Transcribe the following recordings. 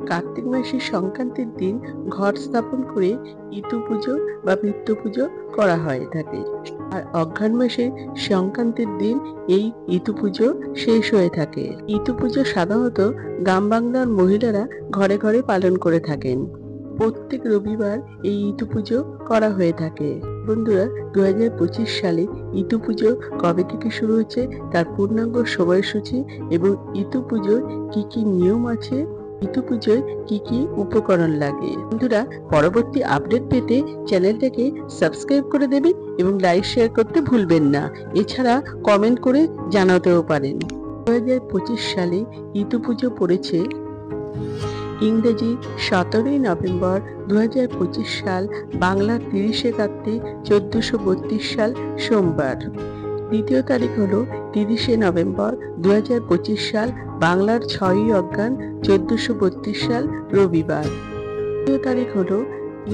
কার্তিক মাসের সংক্রান্তির দিন ঘট স্থাপন করে ইতু পুজো বা মৃত্যু পুজো করা হয়ে থাকে। আর অঘ্রাণ মাসের সংক্রান্তির দিন এই ইতু পুজো শেষ হয়ে থাকে। ইতু পুজো সাধারণত গ্রাম বাংলার মহিলারা ঘরে ঘরে পালন করে থাকেন। প্রত্যেক রবিবার এই ইতু পুজো করা হয়ে থাকে। বন্ধুরা, 2025 সালে ইতু পুজো কবে থেকে শুরু হচ্ছে, তার পূর্ণাঙ্গ সময়সূচি এবং ইতু পুজোর কি কি নিয়ম আছে, ইতু পুজোয় কি কি উপকরণ লাগে, বন্ধুরা পরবর্তী আপডেট পেতে চ্যানেলটাকে সাবস্ক্রাইব করে দেবেন এবং লাইক শেয়ার করতে ভুলবেন না। এছাড়া কমেন্ট করে জানাতেও পারেন। 2025 সালে ইতু পুজো পড়েছে ইংরেজি 17ই নভেম্বর 2025 সাল, বাংলা 30শে কার্তিক 1432 সাল সোমবার। দ্বিতীয় তারিখ হলো 30শে নভেম্বর 2025 সাল, বাংলার 6ই অঘ্রাণ 1432 সাল রবিবার। তৃতীয় তারিখ হলো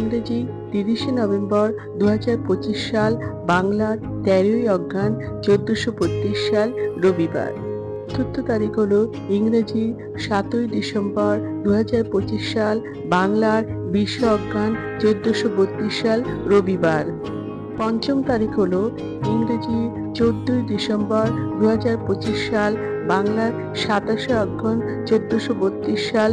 ইংরেজি 30শে নভেম্বর 2025 সাল, বাংলার 13ই অঘ্রাণ 1432 সাল রবিবার। চতুর্থ তারিখ হলো ইংরেজি 7ই ডিসেম্বর 2025 সাল, বাংলার 20শে অঘ্রাণ 1432 সাল রবিবার। পঞ্চম তারিখ হলো ইংরেজি 14ই ডিসেম্বর 2025 সাল, বাংলার 27শে অঘ্রাণ 1432 সাল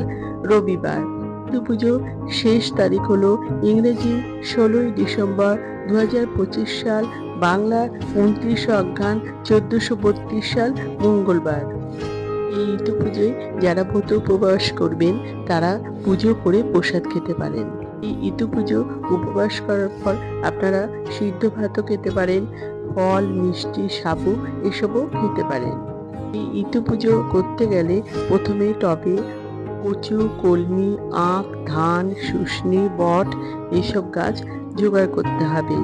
রবিবার। ইতু পুজো শেষ তারিখ হলো ইংরেজি 16ই ডিসেম্বর 2025 সাল, বাংলার 29শে অঘ্রাণ 1432 সাল মঙ্গলবার। এই ইতু পুজোয় যারা ব্রত উপবাস করবেন তারা পুজো করে প্রসাদ খেতে পারেন। এই ইতু পুজো উপবাস করার পর আপনারা সিদ্ধ ভাতও খেতে পারেন, ফল, মিষ্টি, সাবু এসবও খেতে পারেন। এই ইতু পুজো করতে গেলে প্রথমে টবে কচু, কলমি, আখ, ধান, শুষ্নি, বট এইসব গাছ জোগাড় করতে হবে।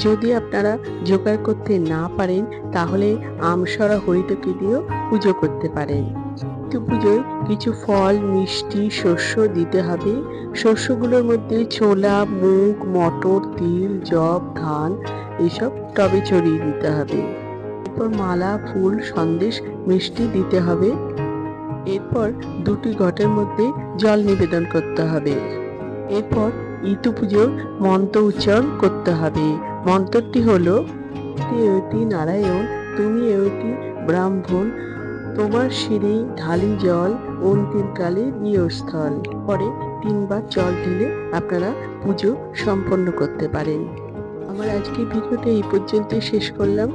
যদি আপনারা জোগাড় করতে না পারেন তাহলে আমসরা হরিতকি দিয়েও পুজো করতে পারেন। ইতু পুজোয় কিছু ফল, মিষ্টি, শস্য দিতে হবে। শস্যগুলোর মধ্যে ছোলা, মুগ, মটর, তিল, যব, ধান এইসব টবে ছড়িয়ে দিতে হবে। এরপর মালা, ফুল, সন্দেশ, মিষ্টি দিতে হবে। এরপর দুটি ঘটের মধ্যে জল নিবেদন করতে হবে। এরপর ইতু পুজোর মন্ত্র উচ্চারণ করতে হবে। মন্ত্রটি হলো, এতি নারায়ণ, তুমি এতি ব্রাহ্মণ, তোমার শিরে ঢালি জল, অন্তিমকালে নিয়স্থল। পরে 3 বার জল ঢেলে আপনারা পুজো সম্পন্ন করতে পারেন। আমার আজকের ভিডিওটা এই পর্যন্ত শেষ করলাম।